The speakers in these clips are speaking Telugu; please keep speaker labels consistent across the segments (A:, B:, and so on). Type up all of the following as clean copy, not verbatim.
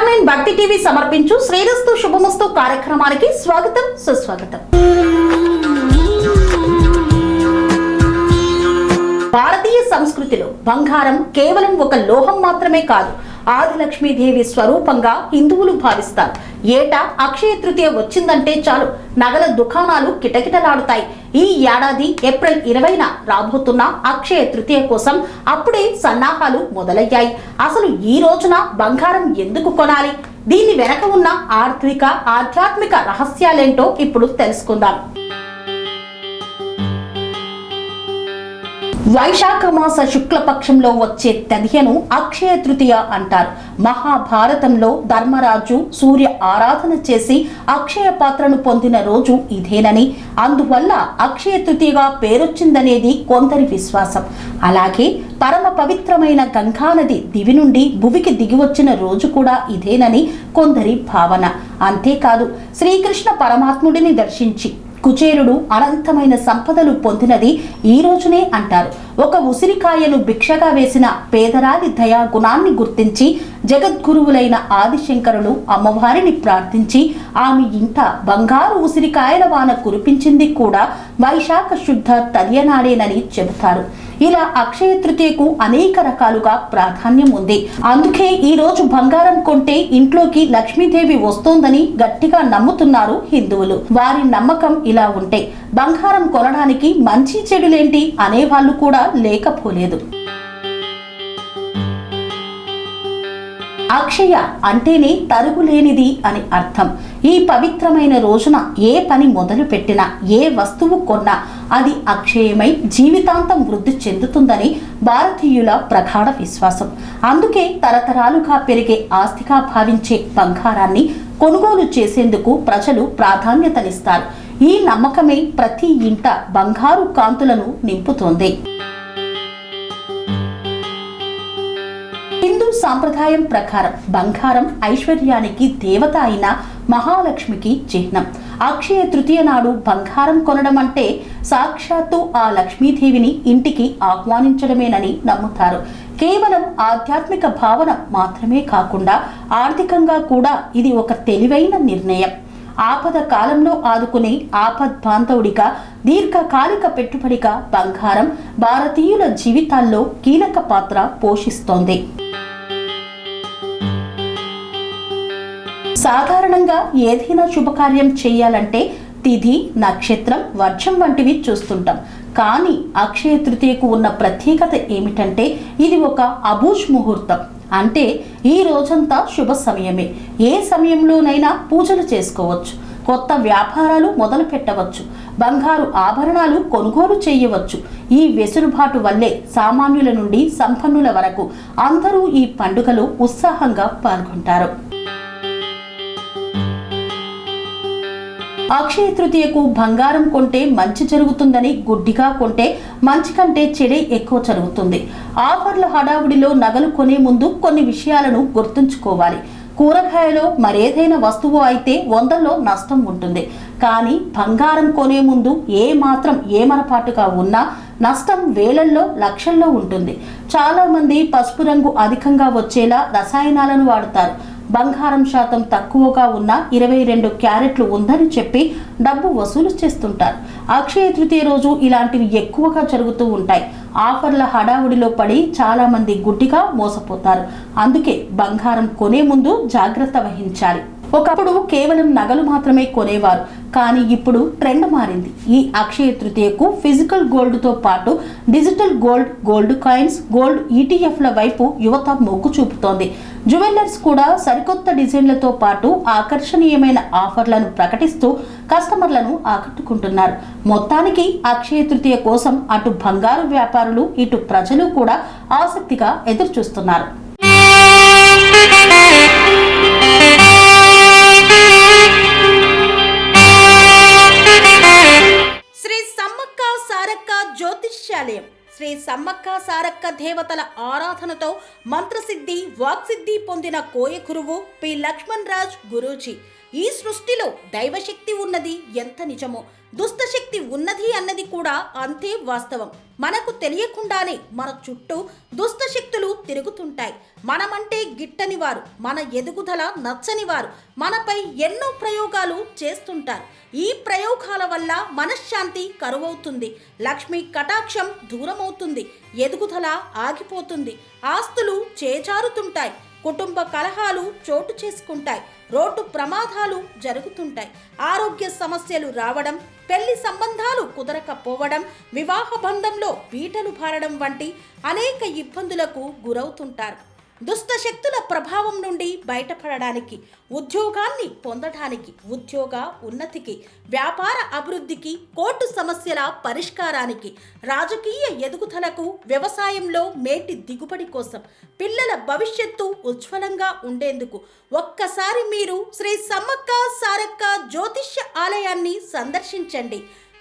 A: స్టార్మైన్ భక్తి టీవీ సమర్పించు శ్రీరస్తు శుభమస్తు కార్యక్రమానికి స్వాగతం సుస్వాగతం. భారతీయ సంస్కృతిలో బంగారం కేవలం ఒక లోహం మాత్రమే కాదు, ఆదిలక్ష్మీదేవి స్వరూపంగా హిందువులు భావిస్తారు. ఏటా అక్షయ తృతీయ వచ్చిందంటే చాలు నగల దుకాణాలు కిటకిటలాడుతాయి. ఈ ఏడాది ఏప్రిల్ 20న రాబోతున్న అక్షయ తృతీయ కోసం అప్పుడే సన్నాహాలు మొదలయ్యాయి. అసలు ఈ రోజున బంగారం ఎందుకు కొనాలి, దీని వెనక ఉన్న ఆర్థిక ఆధ్యాత్మిక రహస్యాలేంటో ఇప్పుడు తెలుసుకుందాం. వైశాఖ మాస శుక్లపక్షంలో వచ్చే తదియను అక్షయ తృతీయ అంటారు. మహాభారతంలో ధర్మరాజు సూర్య ఆరాధన చేసి అక్షయ పాత్రను పొందిన రోజు ఇదేనని, అందువల్ల అక్షయ తృతీయగా పేరొచ్చిందనేది కొందరి విశ్వాసం. అలాగే పరమ పవిత్రమైన గంగానది దివి నుండి భువికి దిగివచ్చిన రోజు కూడా ఇదేనని కొందరి భావన. అంతేకాదు, శ్రీకృష్ణ పరమాత్ముడిని దర్శించి కుచేలుడు అనంతమైన సంపదలు పొందినది ఈ రోజునే అంటారు. ఒక ఉసిరికాయను భిక్షగా వేసిన పేదరాలి దయా గుణాన్ని గుర్తించి జగద్గురువులైన ఆదిశంకరులు అమ్మవారిని ప్రార్థించి ఆమె ఇంట బంగారు ఉసిరికాయల వాన కురిపించింది కూడా వైశాఖ శుద్ధ తదియనాడేనని చెబుతారు. ఇలా అక్షయ తృతీయకు అనేక రకాలుగా ప్రాధాన్యం ఉంది. అందుకే ఈ రోజు బంగారం కొంటే ఇంట్లోకి లక్ష్మీదేవి వస్తోందని గట్టిగా నమ్ముతున్నారు హిందువులు. వారి నమ్మకం ఇలా ఉంటే బంగారం కొనడానికి మంచి చెడులేంటి అనేవాళ్ళు కూడా లేకపోలేదు. అక్షయ అంటేనే తరుగులేనిది అని అర్థం. ఈ పవిత్రమైన రోజున ఏ పని మొదలు పెట్టినా, ఏ వస్తువు కొన్నా అది అక్షయమై జీవితాంతం వృద్ధి చెందుతుందని భారతీయుల ప్రగాఢ విశ్వాసం. అందుకే తరతరాలుగా పెరిగే ఆస్తిగా భావించే బంగారాన్ని కొనుగోలు చేసేందుకు ప్రజలు ప్రాధాన్యతనిస్తారు. ఈ నమ్మకమే ప్రతి ఇంట బంగారు కాంతులను నింపుతోంది. హిందూ సాంప్రదాయం ప్రకారం బంగారం ఐశ్వర్యానికి దేవత అయిన మహాలక్ష్మికి చిహ్నం. అక్షయ తృతీయ నాడు బంగారం కొనడం అంటే సాక్షాత్తు ఆ లక్ష్మీదేవిని ఇంటికి ఆహ్వానించడమేనని నమ్ముతారు. కేవలం ఆధ్యాత్మిక భావన మాత్రమే కాకుండా ఆర్థికంగా కూడా ఇది ఒక తెలివైన నిర్ణయం. ఆపద కాలంలో ఆదుకునే ఆపద్బాంధవుడిగా, దీర్ఘకాలిక పెట్టుబడిగా బంగారం భారతీయుల జీవితాల్లో కీలక పాత్ర పోషిస్తోంది. సాధారణంగా ఏదైనా శుభకార్యం చేయాలంటే తిథి, నక్షత్రం, వర్షం వంటివి చూస్తుంటాం. కానీ అక్షయ తృతీయకు ఉన్న ప్రత్యేకత ఏమిటంటే ఇది ఒక అబూష్ ముహూర్తం. అంటే ఈ రోజంతా శుభ సమయమే. ఏ సమయంలోనైనా పూజలు చేసుకోవచ్చు, కొత్త వ్యాపారాలు మొదలు పెట్టవచ్చు, బంగారు ఆభరణాలు కొనుగోలు చేయవచ్చు. ఈ వెసులుబాటు వల్లే సామాన్యుల నుండి సంపన్నుల వరకు అందరూ ఈ పండుగలో ఉత్సాహంగా పాల్గొంటారు. అక్షయ తృతీయకు బంగారం కొంటే మంచి జరుగుతుందని గుడ్డిగా కొంటే మంచి కంటే చెడే ఎక్కువ జరుగుతుంది. ఆఫర్ల హడావుడిలో నగలు కొనే ముందు కొన్ని విషయాలను గుర్తుంచుకోవాలి. కూరగాయలో మరేదైనా వస్తువు అయితే 100లో నష్టం ఉంటుంది. కానీ బంగారం కొనే ముందు ఏ మాత్రం ఏమరపాటుగా ఉన్నా నష్టం వేలల్లో లక్షల్లో ఉంటుంది. చాలా మంది పసుపు రంగు అధికంగా వచ్చేలా రసాయనాలను వాడతారు. బంగారం శాతం తక్కువగా ఉన్న 22 క్యారెట్లు ఉందని చెప్పి డబ్బు వసూలు చేస్తుంటారు. అక్షయ తృతీయ రోజు ఇలాంటివి ఎక్కువగా జరుగుతూ ఉంటాయి. ఆఫర్ల హడావుడిలో పడి చాలా మంది గుడ్డిగా మోసపోతారు. అందుకే బంగారం కొనే ముందు జాగ్రత్త వహించాలి. ఒకప్పుడు కేవలం నగలు మాత్రమే కొనేవారు, కానీ ఇప్పుడు ట్రెండ్ మారింది. ఈ అక్షయ తృతీయకు ఫిజికల్ గోల్డ్తో పాటు digital gold, gold coins, gold ఈటీఎఫ్ల వైపు యువత మొగ్గు చూపుతోంది. జ్యువెలర్స్ కూడా సరికొత్త డిజైన్లతో పాటు ఆకర్షణీయమైన ఆఫర్లను ప్రకటిస్తూ కస్టమర్లను ఆకట్టుకుంటున్నారు. మొత్తానికి అక్షయ తృతీయ కోసం అటు బంగారు వ్యాపారులు, ఇటు ప్రజలు కూడా ఆసక్తిగా ఎదురుచూస్తున్నారు. జ్యోతిష్యాలయం శ్రీ సమ్మక్క సారక్క దేవతల ఆరాధనతో మంత్ర మంత్రసిద్ధి వాక్సిద్ధి పొందిన కోయ గురువు పి లక్ష్మణ్ రాజ్ గురూజీ. ఈ సృష్టిలో దైవశక్తి ఉన్నది ఎంత నిజమో, దుష్టశక్తి ఉన్నది అన్నది కూడా అంతే వాస్తవం. మనకు తెలియకుండానే మన చుట్టూ దుష్టశక్తులు తిరుగుతుంటాయి. మనమంటే గిట్టని వారు, మన ఎదుగుదల నచ్చని వారు మనపై ఎన్నో ప్రయోగాలు చేస్తుంటారు. ఈ ప్రయోగాల వల్ల మనశ్శాంతి కరువవుతుంది, లక్ష్మీ కటాక్షం దూరమవుతుంది, ఎదుగుదల ఆగిపోతుంది, ఆస్తులు చేజారుతుంటాయి, కుటుంబ కలహాలు చోటు చేసుకుంటాయి, రోడ్డు ప్రమాదాలు జరుగుతుంటాయి, ఆరోగ్య సమస్యలు రావడం, పెళ్లి సంబంధాలు కుదరకపోవడం, వివాహ బంధంలో పీటలు భారడం వంటి అనేక ఇబ్బందులకు గురవుతుంటారు. దుష్టశక్తుల ప్రభావం నుండి బయటపడడానికి, ఉద్యోగాన్ని పొందడానికి, ఉద్యోగ ఉన్నతికి, వ్యాపార అభివృద్ధికి, కోర్టు సమస్యల పరిష్కారానికి, రాజకీయ ఎదుగుదలకు, వ్యవసాయంలో మేటి దిగుబడి కోసం, పిల్లల భవిష్యత్తు ఉజ్వలంగా ఉండేందుకు ఒక్కసారి మీరు శ్రీ సమ్మక్క సారక్క జ్యోతిష్య ఆలయాన్ని సందర్శించండి.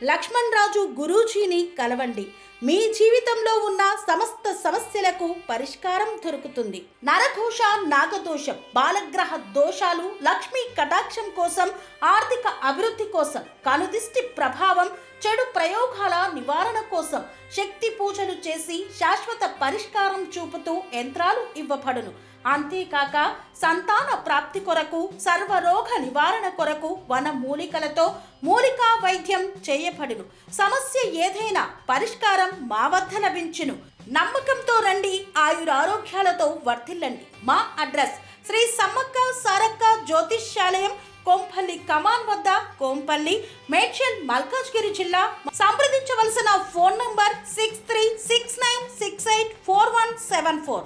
A: లక్ష్మణ్ రాజు గురూజీని కలవండి. మీ జీవితంలో ఉన్న సమస్త సమస్యలకు పరిష్కారం దొరుకుతుంది. నరఘోష, నాగదోషం, బాలగ్రహ దోషాలు, లక్ష్మీ కటాక్షం కోసం, ఆర్థిక అభివృద్ధి కోసం, కనుదిష్టి ప్రభావం, చెడు ప్రయోగాల నివారణ కోసం శక్తి పూజలు చేసి శాశ్వత పరిష్కారం చూపుతూ యంత్రాలు ఇవ్వబడును. అంతేకాక సంతాన ప్రాప్తి కొరకు, సర్వరోగ నివారణ కొరకు వన మూలికలతో మూలికా వైద్యం చేయబడును. సమస్య ఏదైనా పరిష్కారం మా వద్ద లభించును. నమ్మకంతో రండి, ఆయురారోగ్యాలతో వర్ధిల్లండి. మా అడ్రస్ శ్రీ సమ్మక్క సారక్క జ్యోతిష్యాలయం, కొంపల్లి కమాన్ వద్ద, కొంపల్లి, మేడ్చల్, మల్కాజ్గిరి జిల్లా. సంప్రదించవలసిన ఫోన్ నంబర్ 6369684174.